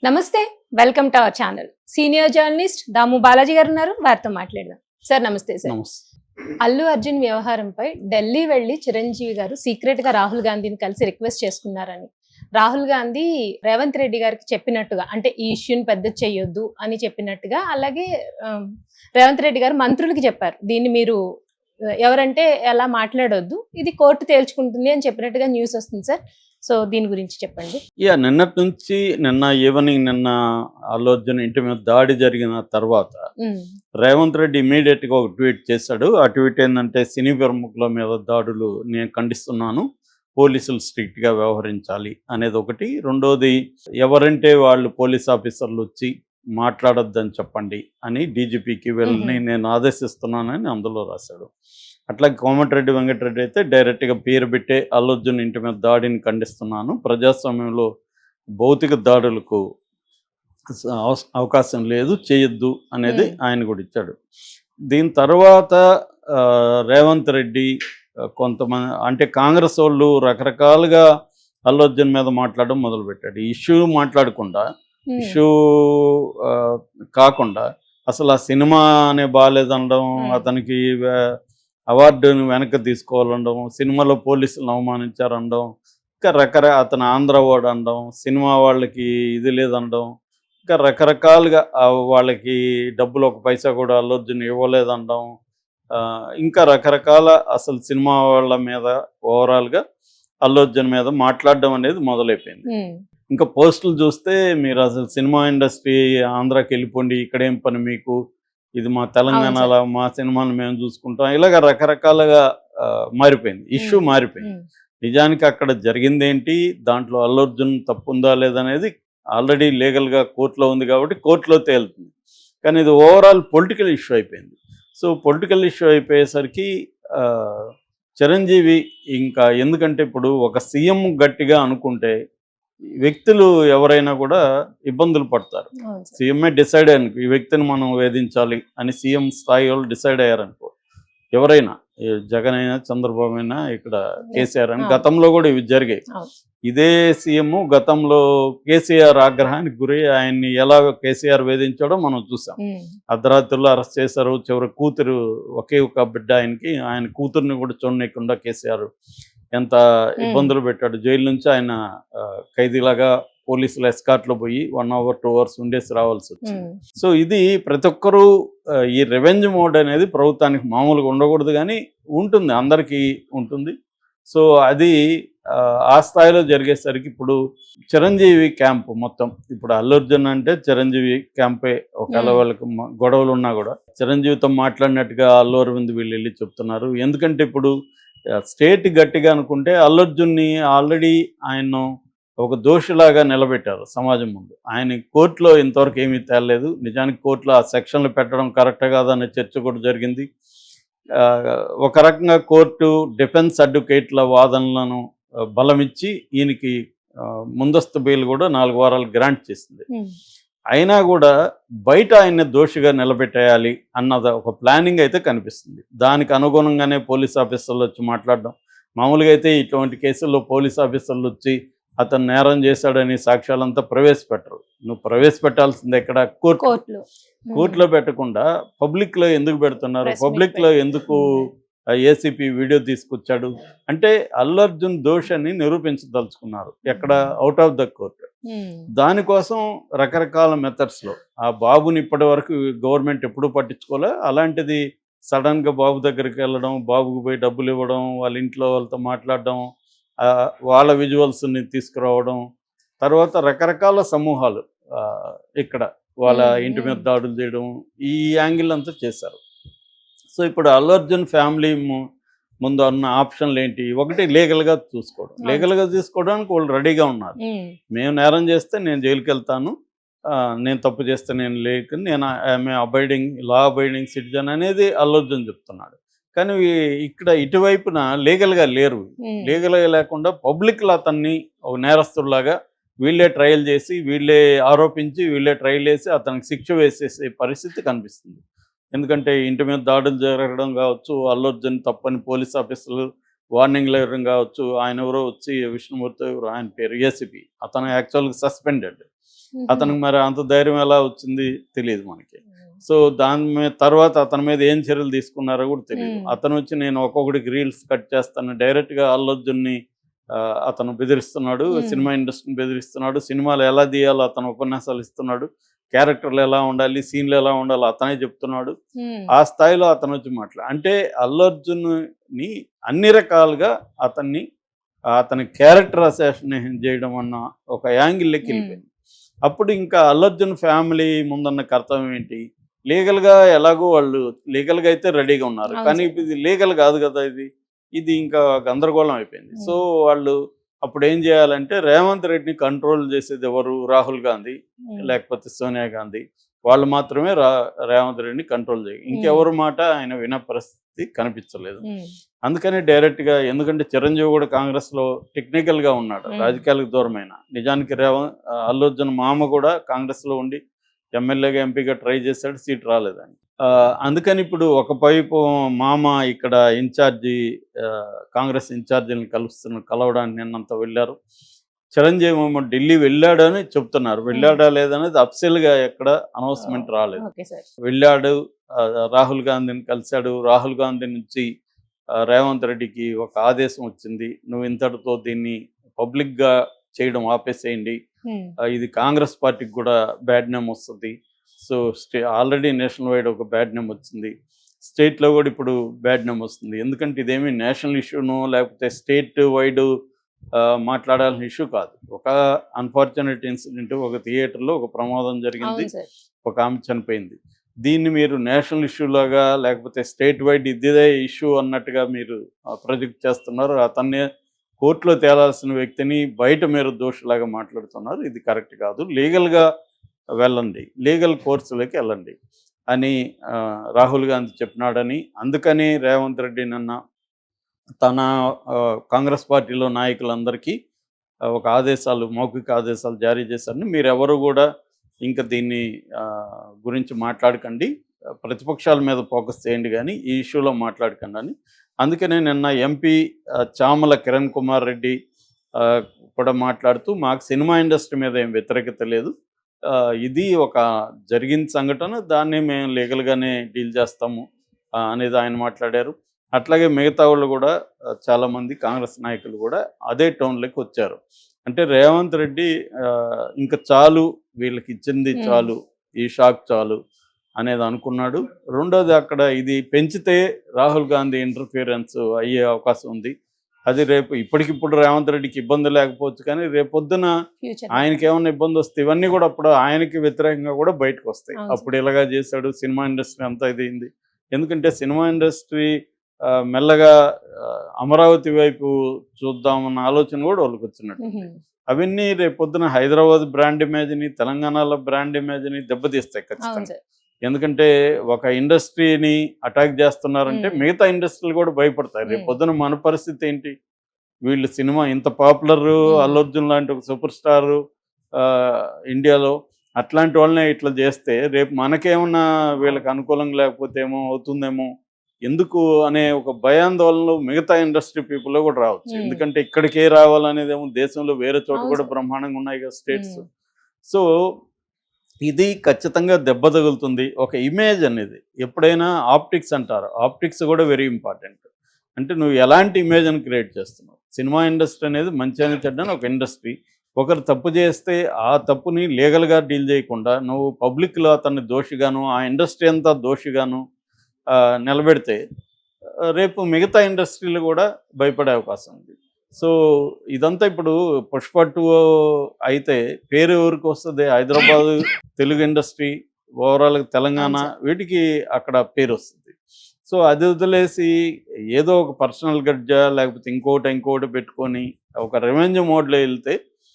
నమస్తే. Welcome to our channel. Senior journalist Damu Balaji garu ఉన్నారు. వారితో మాట్లాడదాం. సార్ నమస్తే సార్. నమస్తే. అల్లు అర్జున్ వ్యవహారంపై ఢిల్లీ వెళ్లి చిరంజీవి గారు సీక్రెట్ గా రాహుల్ గాంధీని కలిసి రిక్వెస్ట్ చేసుకున్నారని, రాహుల్ గాంధీ రేవంత్ రెడ్డి గారికి చెప్పినట్టుగా, అంటే ఈ ఇష్యూని పెద్ద చేయొద్దు అని చెప్పినట్టుగా, అలాగే రేవంత్ రెడ్డి గారు మంత్రులకి చెప్పారు, దీన్ని మీరు ఎవరంటే ఎలా మాట్లాడొద్దు, ఇది కోర్టు తేల్చుకుంటుంది అని చెప్పినట్టుగా న్యూస్ వస్తుంది సార్. సో దీని గురించి చెప్పండి. నిన్నటి నుంచి నిన్న అల్లు అర్జున్ ఇంటి మీద దాడి జరిగిన తర్వాత రేవంత్ రెడ్డి ఇమీడియట్ గా ఒక ట్వీట్ చేశాడు. ఆ ట్వీట్ ఏంటంటే, సినీ ప్రముఖుల మీద దాడులు నేను ఖండిస్తున్నాను, పోలీసులు స్ట్రిక్ట్ గా వ్యవహరించాలి అనేది ఒకటి. రెండోది, ఎవరంటే వాళ్ళు పోలీస్ ఆఫీసర్లు వచ్చి మాట్లాడొద్దని చెప్పండి అని డీజీపీకి వెళ్ళి నేను ఆదేశిస్తున్నానని అందులో రాశాడు. అట్లాగే కోమటిరెడ్డి వెంకటరెడ్డి అయితే డైరెక్ట్గా పేరు పెట్టే అల్లు అర్జున్ ఇంటి మీద దాడిని ఖండిస్తున్నాను, ప్రజాస్వామ్యంలో భౌతిక దాడులకు అవకాశం లేదు, చేయొద్దు అనేది ఆయన కూడా ఇచ్చాడు. దీని తర్వాత రేవంత్ రెడ్డి కొంతమంది అంటే కాంగ్రెస్ వాళ్ళు రకరకాలుగా అల్లు అర్జున్ మీద మాట్లాడడం మొదలుపెట్టాడు. ఇష్యూ మాట్లాడకుండా, ఇష్యూ కాకుండా అసలు ఆ సినిమా అనే బాగాలేదనడం, అతనికి అవార్డుని వెనక్కి తీసుకోవాలనడం, సినిమాలో పోలీసులను అవమానించారనడం, ఇంకా అతను ఆంధ్ర వాడు అనడం, సినిమా వాళ్ళకి ఇది లేదనడం, ఇంకా రకరకాలుగా వాళ్ళకి డబ్బులు ఒక పైసా కూడా అల్లు అర్జున్ ఇవ్వలేదనడం, ఇంకా రకరకాల అసలు సినిమా వాళ్ళ మీద ఓవరాల్గా అల్లు అర్జున్ మీద మాట్లాడడం అనేది మొదలైపోయింది. ఇంకా పోస్టులు చూస్తే, మీరు అసలు సినిమా ఇండస్ట్రీ ఆంధ్రాకి వెళ్ళిపోండి, ఇక్కడేం పని మీకు, ఇది మా తెలంగాణలో మా సినిమాను మేము చూసుకుంటాం, ఇలాగ రకరకాలుగా మారిపోయింది, ఇష్యూ మారిపోయింది. నిజానికి అక్కడ జరిగిందేంటి, దాంట్లో అల్లు అర్జున్ తప్పు ఉందా లేదనేది ఆల్రెడీ లీగల్గా కోర్టులో ఉంది కాబట్టి కోర్టులో తేలుతుంది. కానీ ఇది ఓవరాల్ పొలిటికల్ ఇష్యూ అయిపోయింది. సో పొలిటికల్ ఇష్యూ అయిపోయేసరికి చిరంజీవి ఇంకా, ఎందుకంటే ఇప్పుడు ఒక సీఎం గట్టిగా అనుకుంటే వ్యక్తులు ఎవరైనా కూడా ఇబ్బందులు పడతారు. సీఎంఏ డిసైడ్ అయ్యాను ఈ వ్యక్తిని మనం వేధించాలి అని సీఎం స్థాయి వాళ్ళు డిసైడ్ అయ్యారనుకో, ఎవరైనా జగన్ అయినా చంద్రబాబు అయినా ఇక్కడ కేసీఆర్ అని, గతంలో కూడా ఇవి జరిగాయి. ఇదే సీఎం గతంలో కేసీఆర్ ఆగ్రహానికి గురి ఆయన్ని ఎలా కేసీఆర్ వేధించాడో మనం చూసాం. అర్ధరాత్రుల్లో అరెస్ట్ చేశారు. చివరి కూతురు, ఒకే ఒక బిడ్డ ఆయనకి, ఆయన కూతుర్ని కూడా చూడనీయకుండా కేసీఆర్ ఎంత ఇబ్బందులు పెట్టాడు. జైలు నుంచి ఆయన ఖైదీలాగా పోలీసుల ఎస్కాట్లో పోయి 1 hour 2 hours ఉండేసి రావాల్సి వచ్చింది. సో ఇది ప్రతి ఒక్కరూ ఈ రివెంజ్ మోడ్ అనేది ప్రభుత్వానికి మామూలుగా ఉండకూడదు, కానీ ఉంటుంది, అందరికీ ఉంటుంది. సో అది ఆ స్థాయిలో జరిగేసరికి ఇప్పుడు చిరంజీవి క్యాంపు మొత్తం, ఇప్పుడు అల్లు అర్జున్ అంటే చిరంజీవి క్యాంపే. ఒకవేళ వాళ్ళకి గొడవలు ఉన్నా కూడా చిరంజీవితో మాట్లాడినట్టుగా అల్లు అరవింద్ వీళ్ళు వెళ్ళి చెప్తున్నారు. ఎందుకంటే ఇప్పుడు స్టేట్ గట్టిగా అనుకుంటే అల్లు అర్జున్ని ఆల్రెడీ ఆయన ఒక దోషిలాగా నిలబెట్టారు సమాజం ముందు. ఆయన కోర్టులో ఇంతవరకు ఏమీ తేలలేదు. నిజానికి కోర్టులో ఆ సెక్షన్లు పెట్టడం కరెక్ట్ కాదనే చర్చ కూడా జరిగింది. ఒక రకంగా కోర్టు డిఫెన్స్ అడ్వకేట్ల వాదనలను బలమిచ్చి ఈయనకి ముందస్తు బెయిల్ కూడా 4 వారాలు గ్రాంట్ చేసింది. అయినా కూడా బయట ఆయన్ని దోషిగా నిలబెట్టేయాలి అన్నది ఒక ప్లానింగ్ అయితే కనిపిస్తుంది. దానికి అనుగుణంగానే పోలీస్ ఆఫీసర్లు వచ్చి మాట్లాడడం. మామూలుగా అయితే ఇటువంటి కేసుల్లో పోలీస్ ఆఫీసర్లు వచ్చి అతను నేరం చేశాడని సాక్ష్యాలంతా ప్రవేశపెట్టరు. నువ్వు ప్రవేశపెట్టాల్సింది ఎక్కడ? కోర్టులో పెట్టకుండా పబ్లిక్లో ఎందుకు పెడుతున్నారు? పబ్లిక్లో ఎందుకు ఏసీపీ వీడియో తీసుకొచ్చాడు అంటే అల్లు అర్జున్ దోషాన్ని నిరూపించదలుచుకున్నారు. ఎక్కడ? Out of the court. దానికోసం రకరకాల మెథడ్స్లో ఆ బాబుని ఇప్పటి వరకు గవర్నమెంట్ ఎప్పుడూ పట్టించుకోలే. అలాంటిది సడన్గా బాబు దగ్గరికి వెళ్ళడం, బాబుకు పోయి డబ్బులు ఇవ్వడం, వాళ్ళ ఇంట్లో వాళ్ళతో మాట్లాడడం, వాళ్ళ విజువల్స్ని తీసుకురావడం, తర్వాత రకరకాల సమూహాలు ఇక్కడ వాళ్ళ ఇంటి మీద దాడులు చేయడం, ఈ యాంగిల్ అంతా చేశారు. సో ఇప్పుడు అల్లు అర్జున్ ఫ్యామిలీ ముందు ఉన్న ఆప్షన్లు ఏంటి? ఒకటి, లీగల్గా చూసుకోవడం. లీగల్గా తీసుకోవడానికి వాళ్ళు రెడీగా ఉన్నారు. మేము నేరం చేస్తే నేను జైలుకి వెళ్తాను, నేను తప్పు చేస్తే నేను నేను లా అబైడింగ్ సిటిజన్ అనేది అల్లు అర్జున్ చెప్తున్నాడు. కానీ ఇక్కడ ఇటువైపున లీగల్గా లేరు. లీగల్గా లేకుండా పబ్లిక్లో అతన్ని ఒక నేరస్తుడిలాగా వీళ్ళే ట్రయల్ చేసి, వీళ్ళే ఆరోపించి, వీళ్ళే ట్రయల్ వేసి అతనికి శిక్ష వేసేసే పరిస్థితి కనిపిస్తుంది. ఎందుకంటే ఇంటి మీద దాడులు జరగడం కావచ్చు, అల్లు అర్జున్ తప్పని పోలీస్ ఆఫీసర్లు వార్నింగ్లు ఇవ్వడం కావచ్చు, ఆయన ఎవరో వచ్చి విష్ణుమూర్తి, ఆయన పేరు ఏసీపీ, అతను యాక్చువల్గా సస్పెండెడ్. అతనికి మరి అంత ధైర్యం ఎలా వచ్చింది తెలియదు మనకి. సో దాని మీద తర్వాత అతని మీద ఏం చర్యలు తీసుకున్నారో కూడా తెలియదు. అతను వచ్చి నేను ఒక్కొక్కడికి రీల్స్ కట్ చేస్తాను, డైరెక్ట్గా అల్లు అర్జున్ని అతను బెదిరిస్తున్నాడు, సినిమా ఇండస్ట్రీని బెదిరిస్తున్నాడు, సినిమాలు ఎలా తీయాలో అతను ఉపన్యాసాలు ఇస్తున్నాడు, క్యారెక్టర్లు ఎలా ఉండాలి, సీన్లు ఎలా ఉండాలో అతనే చెప్తున్నాడు. ఆ స్థాయిలో అతను వచ్చి అంటే అల్లు అర్జున్ని అన్ని రకాలుగా అతని క్యారెక్టర్ అసాసినేషన్ చేయడం అన్న ఒక యాంగిల్లోకి వెళ్ళిపోయింది. అప్పుడు ఇంకా అల్లు అర్జున్ ఫ్యామిలీ ముందన్న కర్తవ్యం ఏంటి? లీగల్గా ఎలాగో వాళ్ళు లీగల్గా అయితే రెడీగా ఉన్నారు, కానీ ఇది లీగల్ కాదు కదా, ఇది ఇంకా గందరగోళం అయిపోయింది. సో వాళ్ళు అప్పుడు ఏం చేయాలంటే రేవంత్ రెడ్డిని కంట్రోల్ చేసేది ఎవరు? రాహుల్ గాంధీ లేకపోతే సోనియా గాంధీ. వాళ్ళు మాత్రమే రేవంత్ రెడ్డిని కంట్రోల్ చేయాలి. ఇంకెవరి మాట ఆయన వినే పరిస్థితి కనిపించలేదు. అందుకని డైరెక్ట్గా, ఎందుకంటే చిరంజీవి కూడా కాంగ్రెస్లో టెక్నికల్గా ఉన్నాడు, రాజకీయాలకు దూరమైన. నిజానికి అల్లు అర్జున్ మామ కూడా కాంగ్రెస్లో ఉండి ఎమ్మెల్యేగా ఎంపీగా ట్రై చేశాడు, సీట్ రాలేదని. అందుకని ఇప్పుడు ఒకవైపు మామ ఇక్కడ ఇన్ఛార్జి కాంగ్రెస్ ఇన్ఛార్జీని కలవడానికి నిన్నంత వెళ్ళారు. చిరంజీవి ఏమో ఢిల్లీ వెళ్ళాడని చెప్తున్నారు, వెళ్ళాడా లేదనేది అఫ్సియల్గా ఎక్కడ అనౌన్స్మెంట్ రాలేదు. వెళ్ళాడు, రాహుల్ గాంధీని కలిశాడు. రాహుల్ గాంధీ నుంచి రేవంత్ రెడ్డికి ఒక ఆదేశం వచ్చింది, నువ్వు ఇంతటితో దీన్ని పబ్లిక్గా చేయడం ఆపేసేయండి, ఇది కాంగ్రెస్ పార్టీకి కూడా బ్యాడ్ నేమ్ వస్తుంది. సో ఆల్రెడీ నేషనల్ వైడ్ ఒక బ్యాడ్ నేమ్ వచ్చింది, స్టేట్లో కూడా ఇప్పుడు బ్యాడ్ నేమ్ వస్తుంది. ఎందుకంటే ఇదేమీ నేషనల్ ఇష్యూనో లేకపోతే స్టేట్ వైడ్ మాట్లాడాల్సిన ఇష్యూ కాదు. ఒక అన్ఫార్చునేట్ ఇన్సిడెంట్, ఒక థియేటర్లో ఒక ప్రమాదం జరిగింది, ఒక ఆమె చనిపోయింది. దీన్ని మీరు నేషనల్ ఇష్యూ లాగా లేకపోతే స్టేట్ వైడ్ ఇదే ఇష్యూ అన్నట్టుగా మీరు ప్రొజెక్ట్ చేస్తున్నారు. అతన్నే కోర్టులో తేలాల్సిన వ్యక్తిని బయట మీరు దోషులాగా మాట్లాడుతున్నారు. ఇది కరెక్ట్ కాదు, లీగల్గా వెళ్ళండి, లీగల్ కోర్సులోకి వెళ్ళండి అని రాహుల్ గాంధీ చెప్పినాడని. అందుకని రేవంత్ రెడ్డి నిన్న తన కాంగ్రెస్ పార్టీలో నాయకులందరికీ ఒక మౌఖిక ఆదేశాలు జారీ చేశారని, మీరెవరు కూడా ఇంకా దీన్ని గురించి మాట్లాడకండి, ప్రతిపక్షాల మీద ఫోకస్ చేయండి కానీ ఈ ఇష్యూలో మాట్లాడకండి అని. అందుకనే నిన్న ఎంపీ చామల కిరణ్ కుమార్ రెడ్డి కూడా మాట్లాడుతూ, మాకు సినిమా ఇండస్ట్రీ మీద ఏం వ్యతిరేకత లేదు, ఇది ఒక జరిగిన సంఘటన, దాన్ని మేము లీగల్గానే డీల్ చేస్తాము అనేది ఆయన మాట్లాడారు. అట్లాగే మిగతా వాళ్ళు కూడా చాలామంది కాంగ్రెస్ నాయకులు కూడా అదే టోన్లోకి వచ్చారు. అంటే రేవంత్ రెడ్డి ఇంకా చాలు, వీళ్ళకి ఇచ్చింది చాలు, ఈ షాక్ చాలు అనేది అనుకున్నాడు. రెండోది, అక్కడ ఇది పెంచితే రాహుల్ గాంధీ ఇంటర్ఫియరెన్స్ అయ్యే అవకాశం ఉంది. అది రేపు ఇప్పటికిప్పుడు రేవంత్ రెడ్డికి ఇబ్బంది లేకపోవచ్చు, కానీ రేపొద్దున ఆయనకి ఏమైనా ఇబ్బంది వస్తే ఇవన్నీ కూడా అప్పుడు ఆయనకి వ్యతిరేకంగా కూడా బయటకు వస్తాయి. అప్పుడు ఇలాగా చేశాడు, సినిమా ఇండస్ట్రీ అంతా ఇదైంది. ఎందుకంటే సినిమా ఇండస్ట్రీ మెల్లగా అమరావతి వైపు చూద్దామన్న ఆలోచన కూడా వాళ్ళకి వచ్చినట్టు. అవన్నీ రేపొద్దున హైదరాబాద్ బ్రాండ్ ఇమేజ్ని, తెలంగాణలో బ్రాండ్ ఇమేజ్ని దెబ్బతీస్తాయి ఖచ్చితంగా. ఎందుకంటే ఒక ఇండస్ట్రీని అటాక్ చేస్తున్నారంటే మిగతా ఇండస్ట్రీలు కూడా భయపడతాయి. రేపు పొద్దున మన పరిస్థితి ఏంటి? వీళ్ళు సినిమా ఇంత పాపులర్, అల్లు అర్జున్ లాంటి ఒక సూపర్ స్టారు ఇండియాలో, అట్లాంటి వాళ్ళనే ఇట్లా చేస్తే రేపు మనకేమన్నా వీళ్ళకి అనుకూలంగా లేకపోతే ఏమో అవుతుందేమో ఎందుకు అనే ఒక భయాందోళనలు మిగతా ఇండస్ట్రీ పీపుల్లో కూడా రావచ్చు. ఎందుకంటే ఇక్కడికే రావాలనేది ఏమో దేశంలో వేరే చోట కూడా బ్రహ్మాండంగా ఉన్నాయి కదా స్టేట్స్. సో ఇది ఖచ్చితంగా దెబ్బ తగులుతుంది. ఒక ఇమేజ్ అనేది ఎప్పుడైనా ఆప్టిక్స్ అంటారు, ఆప్టిక్స్ కూడా వెరీ ఇంపార్టెంట్. అంటే నువ్వు ఎలాంటి ఇమేజ్ని క్రియేట్ చేస్తున్నావు. సినిమా ఇండస్ట్రీ అనేది మంచి అని చెడ్డని ఒక ఇండస్ట్రీ. ఒకరు తప్పు చేస్తే ఆ తప్పుని లీగల్గా డీల్ చేయకుండా నువ్వు పబ్లిక్లో అతన్ని దోషిగాను, ఆ ఇండస్ట్రీ అంతా దోషిగాను నిలబెడితే రేపు మిగతా ఇండస్ట్రీలు కూడా భయపడే అవకాశం ఉంది. సో ఇదంతా ఇప్పుడు పుష్ప 2 అయితే పేరు ఎవరికి వస్తుంది? హైదరాబాద్ తెలుగు ఇండస్ట్రీ, ఓవరాల్గా తెలంగాణ, వీటికి అక్కడ పేరు వస్తుంది. సో అది వదిలేసి ఏదో ఒక పర్సనల్ గడ్జా లేకపోతే ఇంకోటి పెట్టుకొని ఒక రెవెన్యూ మోడ్లో వెళ్తే